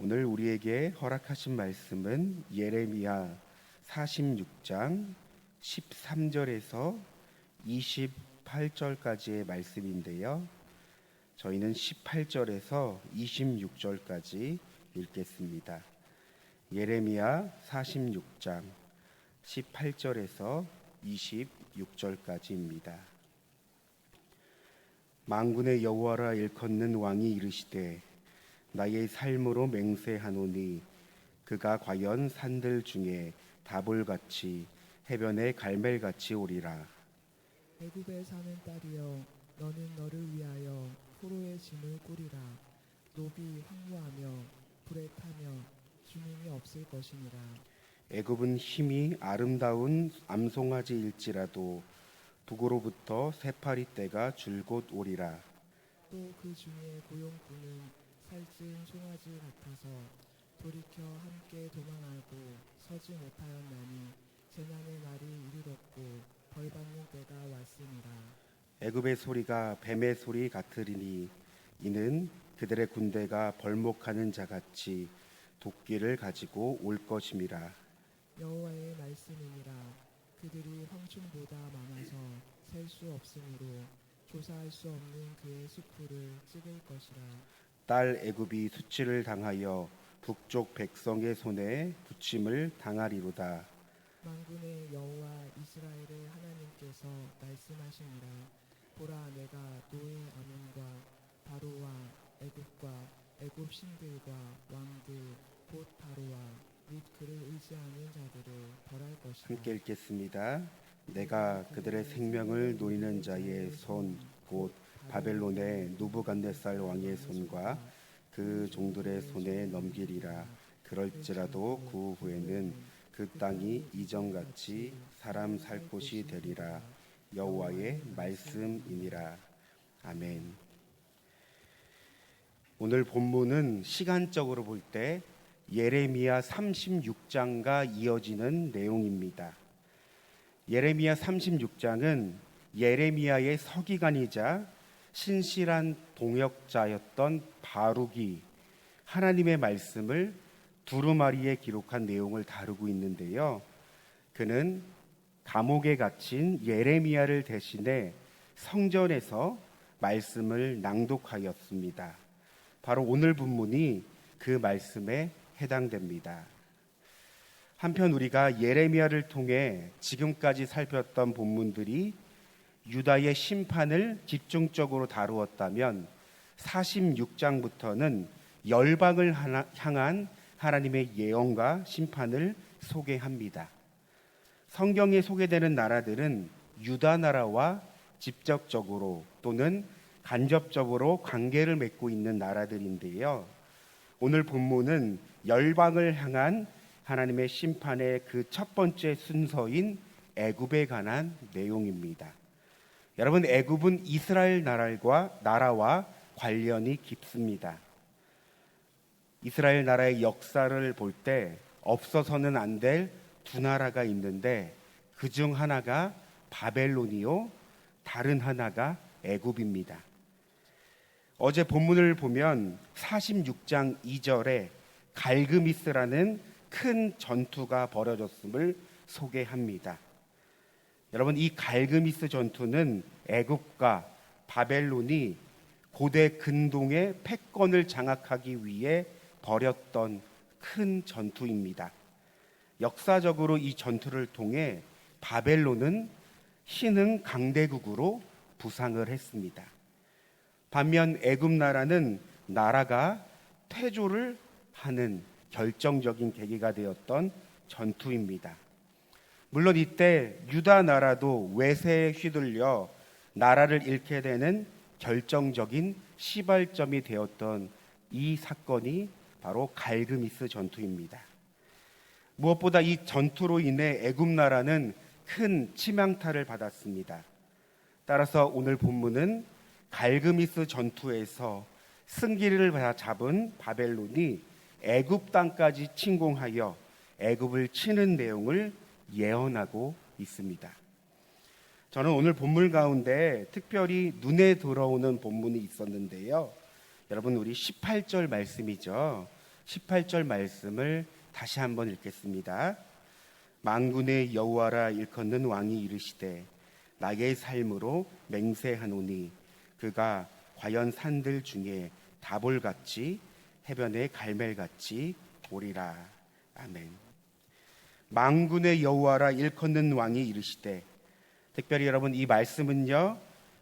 오늘 우리에게 허락하신 말씀은 예레미야 46장 13절에서 28절까지의 말씀인데요. 저희는 18절에서 26절까지 읽겠습니다. 예레미야 46장 18절에서 26절까지입니다. 만군의 여호와라 일컫는 왕이 이르시되 나의 삶으로 맹세하노니 그가 과연 산들 중에 다볼같이 해변의 갈멜같이 오리라. 애굽에 사는 딸이여, 너는 너를 위하여 포로의 짐을 꾸리라. 노비 황무하며 불에 타며 주님이 없을 것이니라. 애굽은 힘이 아름다운 암송아지일지라도 북으로부터 새파리 떼가 줄곧 오리라. 또 그 중에 고용꾼은 살찐 송아지 같아서 돌이켜 함께 도망하고 서지 못하였나니 재난의 날이 이르렀고 벌받는 때가 왔으니라. 애굽의 소리가 뱀의 소리 같으리니 이는 그들의 군대가 벌목하는 자같이 도끼를 가지고 올 것임이라. 여호와의 말씀이니라. 그들이 황충보다 많아서 셀 수 없으므로 조사할 수 없는 그의 수풀을 찍을 것이라. 딸 애굽이 수치를 당하여 북쪽 백성의 손에 부침을 당하리로다. 만군의 여호와 이스라엘의 하나님께서 말씀하시니라. 보라, 내가 노의 아몬과 바로와 애굽과 애굽 신들과 왕들 곧 바로와 및 그를 의지하는 자들을 벌할 것이다. 함께 읽겠습니다. 내가 그들의 생명을 노리는 자의 손 곧 바벨론의 누부갓네살 왕의 손과 그 종들의 손에 넘기리라. 그럴지라도 그 후에는 그 땅이 이전같이 사람 살 곳이 되리라. 여호와의 말씀이니라. 아멘. 오늘 본문은 시간적으로 볼 때 예레미야 36장과 이어지는 내용입니다. 예레미야 36장은 예레미야의 서기관이자 신실한 동역자였던 바룩이 하나님의 말씀을 두루마리에 기록한 내용을 다루고 있는데요. 그는 감옥에 갇힌 예레미야를 대신해 성전에서 말씀을 낭독하였습니다. 바로 오늘 본문이 그 말씀에 해당됩니다. 한편 우리가 예레미야를 통해 지금까지 살폈던 본문들이 유다의 심판을 집중적으로 다루었다면 46장부터는 열방을 향한 하나님의 예언과 심판을 소개합니다. 성경에 소개되는 나라들은 유다 나라와 직접적으로 또는 간접적으로 관계를 맺고 있는 나라들인데요. 오늘 본문은 열방을 향한 하나님의 심판의 그 첫 번째 순서인 애굽에 관한 내용입니다. 여러분, 애굽은 이스라엘 나라와 관련이 깊습니다. 이스라엘 나라의 역사를 볼 때 없어서는 안 될 두 나라가 있는데 그 중 하나가 바벨론이요, 다른 하나가 애굽입니다. 어제 본문을 보면 46장 2절에 갈그미스라는 큰 전투가 벌어졌음을 소개합니다. 여러분, 이 갈그미스 전투는 애굽과 바벨론이 고대 근동의 패권을 장악하기 위해 벌였던 큰 전투입니다. 역사적으로 이 전투를 통해 바벨론은 신흥 강대국으로 부상을 했습니다. 반면 애굽 나라는 나라가 퇴조를 하는 결정적인 계기가 되었던 전투입니다. 물론 이때 유다 나라도 외세에 휘둘려 나라를 잃게 되는 결정적인 시발점이 되었던 이 사건이 바로 갈그미스 전투입니다. 무엇보다 이 전투로 인해 애굽 나라는 큰 치명타를 받았습니다. 따라서 오늘 본문은 갈그미스 전투에서 승기를 잡은 바벨론이 애굽 땅까지 침공하여 애굽을 치는 내용을 예언하고 있습니다. 저는 오늘 본문 가운데 특별히 눈에 들어오는 본문이 있었는데요. 여러분, 우리 18절 말씀이죠. 18절 말씀을 다시 한번 읽겠습니다. 만군의 여호와라 일컫는 왕이 이르시되 나의 삶으로 맹세하노니 그가 과연 산들 중에 다볼같이 해변의 갈멜같이 오리라. 아멘. 만군의 여호와라 일컫는 왕이 이르시되, 특별히 여러분 이 말씀은요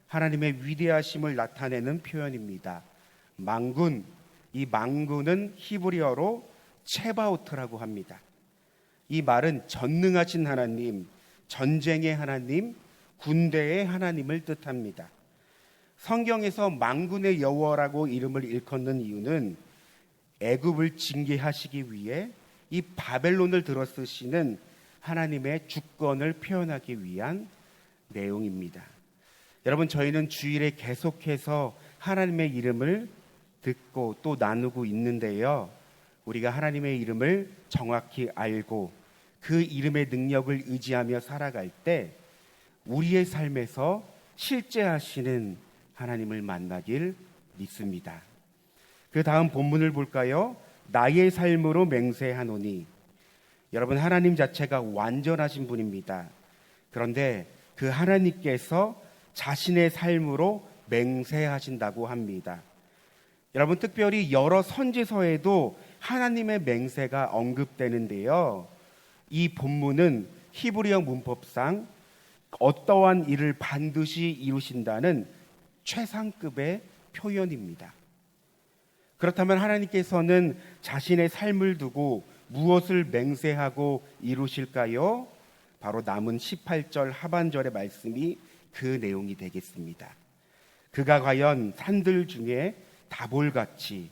하나님의 위대하심을 나타내는 표현입니다. 만군, 이 만군은 히브리어로 체바오트라고 합니다. 이 말은 전능하신 하나님, 전쟁의 하나님, 군대의 하나님을 뜻합니다. 성경에서 만군의 여호와라고 이름을 일컫는 이유는 애굽을 징계하시기 위해 이 바벨론을 들어 쓰시는 하나님의 주권을 표현하기 위한 내용입니다. 여러분, 저희는 주일에 계속해서 하나님의 이름을 듣고 또 나누고 있는데요, 우리가 하나님의 이름을 정확히 알고 그 이름의 능력을 의지하며 살아갈 때 우리의 삶에서 실제하시는 하나님을 만나길 믿습니다. 그 다음 본문을 볼까요? 나의 삶으로 맹세하노니. 여러분, 하나님 자체가 완전하신 분입니다. 그런데 그 하나님께서 자신의 삶으로 맹세하신다고 합니다. 여러분, 특별히 여러 선지서에도 하나님의 맹세가 언급되는데요, 이 본문은 히브리어 문법상 어떠한 일을 반드시 이루신다는 최상급의 표현입니다. 그렇다면 하나님께서는 자신의 삶을 두고 무엇을 맹세하고 이루실까요? 바로 남은 18절 하반절의 말씀이 그 내용이 되겠습니다. 그가 과연 산들 중에 다볼같이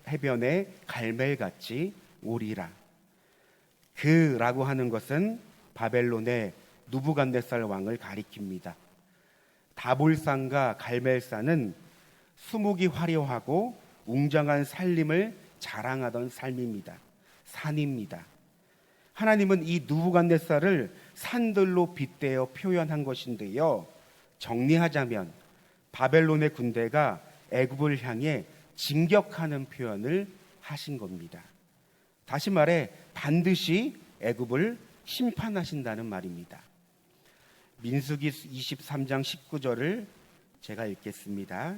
해변에 갈멜같이 오리라. 그라고 하는 것은 바벨론의 누부갓네살 왕을 가리킵니다. 다볼산과 갈멜산은 수목이 화려하고 웅장한 살림을 자랑하던 삶입니다. 산입니다. 하나님은 이 누부갓네살을 산들로 빗대어 표현한 것인데요, 정리하자면 바벨론의 군대가 애굽을 향해 진격하는 표현을 하신 겁니다. 다시 말해 반드시 애굽을 심판하신다는 말입니다. 민수기 23장 19절을 제가 읽겠습니다.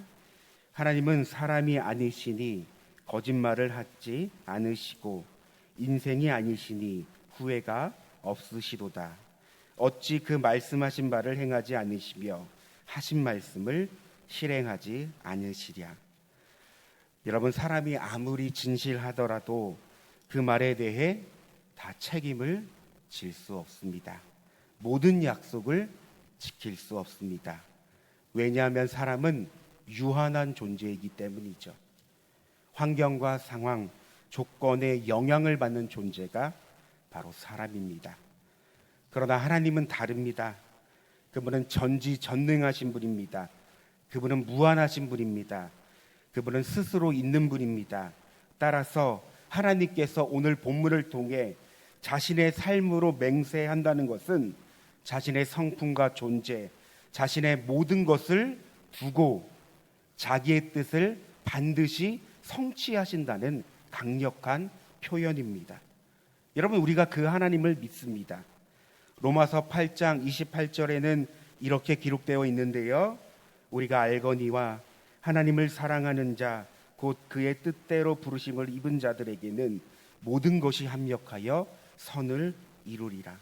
하나님은 사람이 아니시니 거짓말을 하지 않으시고 인생이 아니시니 후회가 없으시도다. 어찌 그 말씀하신 바를 행하지 않으시며 하신 말씀을 실행하지 않으시랴. 여러분, 사람이 아무리 진실하더라도 그 말에 대해 다 책임을 질 수 없습니다. 모든 약속을 지킬 수 없습니다. 왜냐하면 사람은 유한한 존재이기 때문이죠. 환경과 상황, 조건에 영향을 받는 존재가 바로 사람입니다. 그러나 하나님은 다릅니다. 그분은 전지전능하신 분입니다. 그분은 무한하신 분입니다. 그분은 스스로 있는 분입니다. 따라서 하나님께서 오늘 본문을 통해 자신의 삶으로 맹세한다는 것은 자신의 성품과 존재, 자신의 모든 것을 두고 자기의 뜻을 반드시 성취하신다는 강력한 표현입니다. 여러분, 우리가 그 하나님을 믿습니다. 로마서 8장 28절에는 이렇게 기록되어 있는데요, 우리가 알거니와 하나님을 사랑하는 자 곧 그의 뜻대로 부르심을 입은 자들에게는 모든 것이 합력하여 선을 이루리라.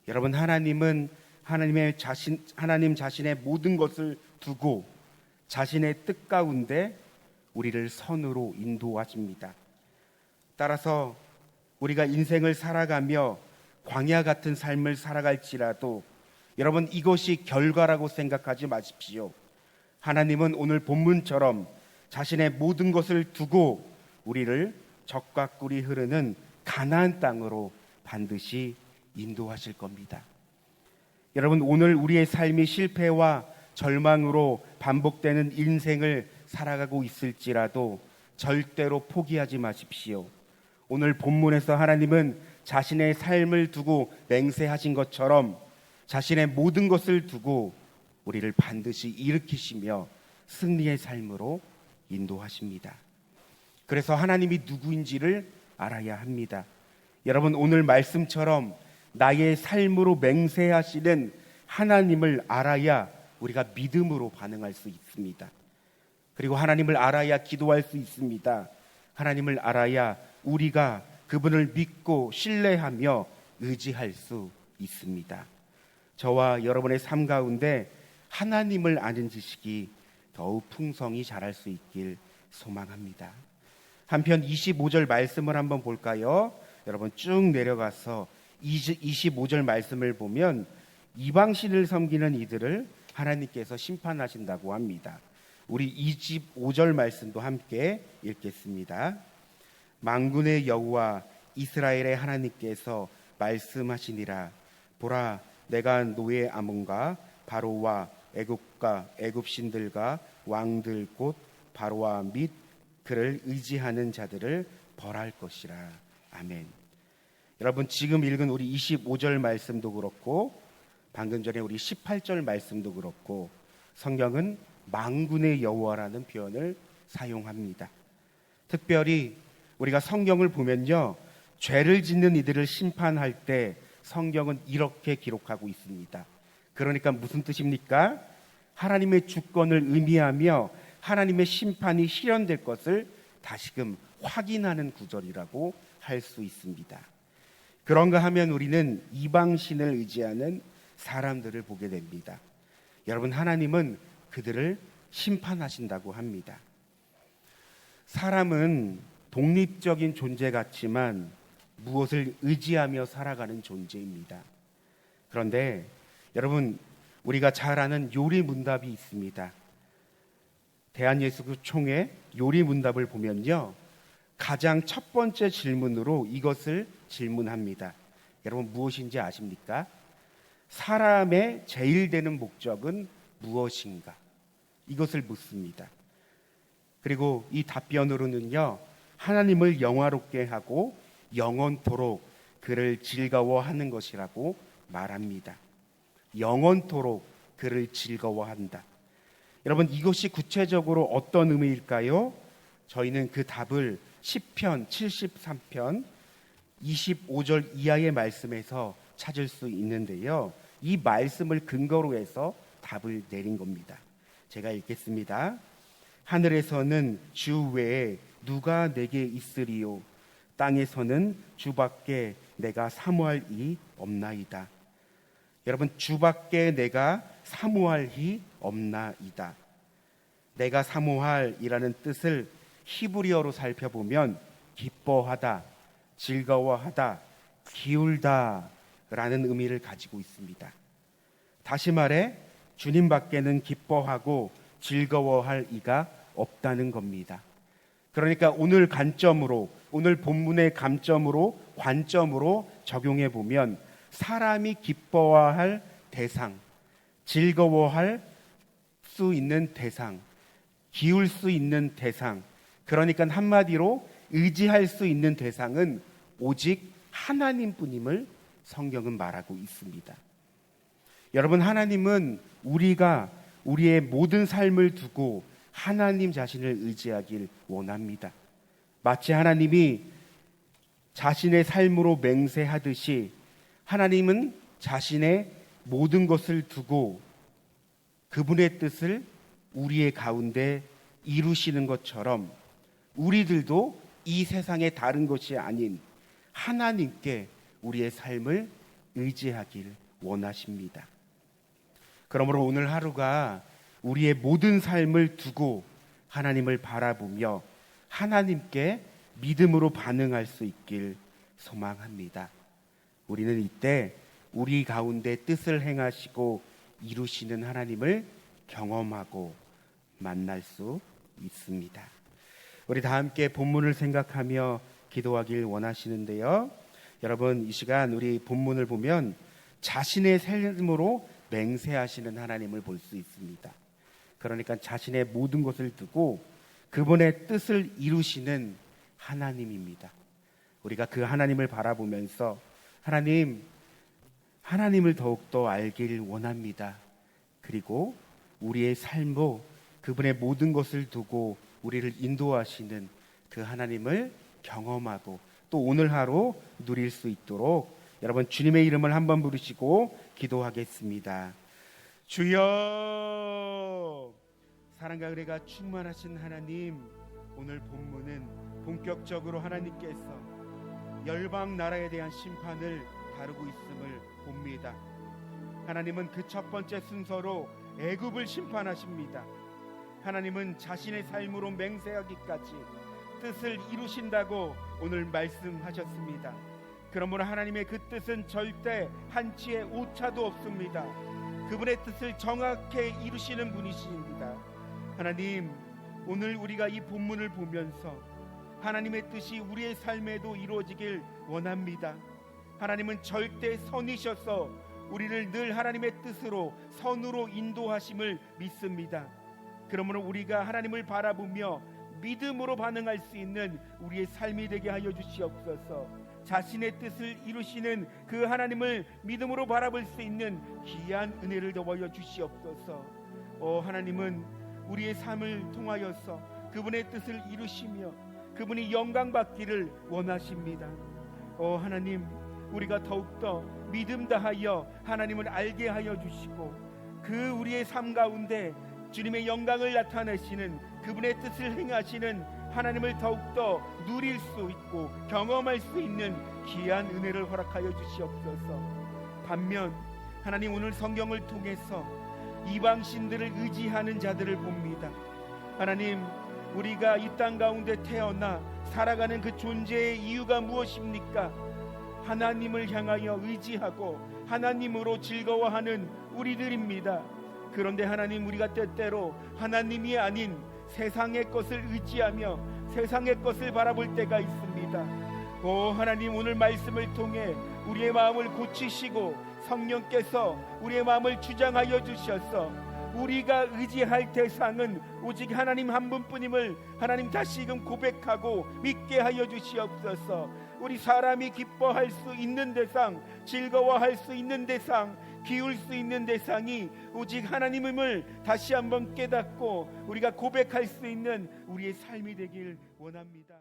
여러분, 하나님은 하나님 자신의 모든 것을 두고 자신의 뜻 가운데 우리를 선으로 인도하십니다. 따라서 우리가 인생을 살아가며 광야 같은 삶을 살아갈지라도 여러분, 이것이 결과라고 생각하지 마십시오. 하나님은 오늘 본문처럼 자신의 모든 것을 두고 우리를 적과 꿀이 흐르는 가나안 땅으로 반드시 인도하실 겁니다. 여러분, 오늘 우리의 삶이 실패와 절망으로 반복되는 인생을 살아가고 있을지라도 절대로 포기하지 마십시오. 오늘 본문에서 하나님은 자신의 삶을 두고 맹세하신 것처럼 자신의 모든 것을 두고 우리를 반드시 일으키시며 승리의 삶으로 인도하십니다. 그래서 하나님이 누구인지를 알아야 합니다. 여러분, 오늘 말씀처럼 나의 삶으로 맹세하시는 하나님을 알아야 우리가 믿음으로 반응할 수 있습니다. 그리고 하나님을 알아야 기도할 수 있습니다. 하나님을 알아야 우리가 그분을 믿고 신뢰하며 의지할 수 있습니다. 저와 여러분의 삶 가운데 하나님을 아는 지식이 더욱 풍성히 자랄 수 있길 소망합니다. 한편 25절 말씀을 한번 볼까요? 여러분 쭉 내려가서 25절 말씀을 보면 이방신을 섬기는 이들을 하나님께서 심판하신다고 합니다. 우리 25절 말씀도 함께 읽겠습니다. 만군의 여호와 이스라엘의 하나님께서 말씀하시니라. 보라, 내가 노예 아몬과 바로와 애굽과 애굽신들과 왕들 곧 바로와 및 그를 의지하는 자들을 벌할 것이라. 아멘. 여러분, 지금 읽은 우리 25절 말씀도 그렇고 방금 전에 우리 18절 말씀도 그렇고 성경은 만군의 여호와라는 표현을 사용합니다. 특별히 우리가 성경을 보면요, 죄를 짓는 이들을 심판할 때 성경은 이렇게 기록하고 있습니다. 그러니까 무슨 뜻입니까? 하나님의 주권을 의미하며 하나님의 심판이 실현될 것을 다시금 확인하는 구절이라고 할 수 있습니다. 그런가 하면 우리는 이방신을 의지하는 사람들을 보게 됩니다. 여러분, 하나님은 그들을 심판하신다고 합니다. 사람은 독립적인 존재 같지만 무엇을 의지하며 살아가는 존재입니다. 그런데 여러분, 우리가 잘 아는 요리문답이 있습니다. 대한예수교총회 요리문답을 보면요, 가장 첫 번째 질문으로 이것을 질문합니다. 여러분, 무엇인지 아십니까? 사람의 제일 되는 목적은 무엇인가? 이것을 묻습니다. 그리고 이 답변으로는요, 하나님을 영화롭게 하고 영원토록 그를 즐거워하는 것이라고 말합니다. 영원토록 그를 즐거워한다. 여러분, 이것이 구체적으로 어떤 의미일까요? 저희는 그 답을 시편 73편 25절 이하의 말씀에서 찾을 수 있는데요, 이 말씀을 근거로 해서 답을 내린 겁니다. 제가 읽겠습니다. 하늘에서는 주 외에 누가 내게 있으리요? 땅에서는 주밖에 내가 사모할 이 없나이다. 여러분, 주밖에 내가 사모할 이 없나이다. 내가 사모할이라는 뜻을 히브리어로 살펴보면 기뻐하다, 즐거워하다, 기울다 라는 의미를 가지고 있습니다. 다시 말해 주님 밖에는 기뻐하고 즐거워할 이가 없다는 겁니다. 그러니까 오늘 관점으로, 오늘 본문의 관점으로 적용해 보면 사람이 기뻐할 대상, 즐거워할 수 있는 대상, 기울 수 있는 대상, 그러니까 한마디로 의지할 수 있는 대상은 오직 하나님뿐임을 성경은 말하고 있습니다. 여러분, 하나님은 우리가 우리의 모든 삶을 두고 하나님 자신을 의지하길 원합니다. 마치 하나님이 자신의 삶으로 맹세하듯이 하나님은 자신의 모든 것을 두고 그분의 뜻을 우리의 가운데 이루시는 것처럼 우리들도 이 세상에 다른 것이 아닌 하나님께 우리의 삶을 의지하길 원하십니다. 그러므로 오늘 하루가 우리의 모든 삶을 두고 하나님을 바라보며 하나님께 믿음으로 반응할 수 있길 소망합니다. 우리는 이때 우리 가운데 뜻을 행하시고 이루시는 하나님을 경험하고 만날 수 있습니다. 우리 다 함께 본문을 생각하며 기도하길 원하시는데요, 여러분, 이 시간 우리 본문을 보면 자신의 삶으로 맹세하시는 하나님을 볼 수 있습니다. 그러니까 자신의 모든 것을 두고 그분의 뜻을 이루시는 하나님입니다. 우리가 그 하나님을 바라보면서 하나님을 더욱더 알길 원합니다. 그리고 우리의 삶도 그분의 모든 것을 두고 우리를 인도하시는 그 하나님을 경험하고 또 오늘 하루 누릴 수 있도록 여러분 주님의 이름을 한번 부르시고 기도하겠습니다. 주여, 사랑과 은혜가 충만하신 하나님, 오늘 본문은 본격적으로 하나님께서 열방 나라에 대한 심판을 다루고 있음을 봅니다. 하나님은 그 첫 번째 순서로 애굽을 심판하십니다. 하나님은 자신의 삶으로 맹세하기까지 뜻을 이루신다고 오늘 말씀하셨습니다. 그러므로 하나님의 그 뜻은 절대 한치의 오차도 없습니다. 그분의 뜻을 정확히 이루시는 분이십니다. 하나님, 오늘 우리가 이 본문을 보면서 하나님의 뜻이 우리의 삶에도 이루어지길 원합니다. 하나님은 절대 선이셔서 우리를 늘 하나님의 뜻으로 선으로 인도하심을 믿습니다. 그러므로 우리가 하나님을 바라보며 믿음으로 반응할 수 있는 우리의 삶이 되게 하여 주시옵소서. 자신의 뜻을 이루시는 그 하나님을 믿음으로 바라볼 수 있는 귀한 은혜를 더하여 주시옵소서. 하나님은 우리의 삶을 통하여서 그분의 뜻을 이루시며 그분이 영광 받기를 원하십니다. 하나님, 우리가 더욱더 믿음 다하여 하나님을 알게 하여 주시고 그 우리의 삶 가운데 주님의 영광을 나타내시는 그분의 뜻을 행하시는 하나님을 더욱더 누릴 수 있고 경험할 수 있는 귀한 은혜를 허락하여 주시옵소서. 반면 하나님, 오늘 성경을 통해서 이방신들을 의지하는 자들을 봅니다. 하나님, 우리가 이 땅 가운데 태어나 살아가는 그 존재의 이유가 무엇입니까? 하나님을 향하여 의지하고 하나님으로 즐거워하는 우리들입니다. 그런데 하나님, 우리가 때때로 하나님이 아닌 세상의 것을 의지하며 세상의 것을 바라볼 때가 있습니다. 하나님, 오늘 말씀을 통해 우리의 마음을 고치시고 성령께서 우리의 마음을 주장하여 주셔서 우리가 의지할 대상은 오직 하나님 한 분뿐임을 하나님 다시금 고백하고 믿게 하여 주시옵소서. 우리 사람이 기뻐할 수 있는 대상, 즐거워할 수 있는 대상, 기울 수 있는 대상이 오직 하나님임을 다시 한번 깨닫고 우리가 고백할 수 있는 우리의 삶이 되길 원합니다.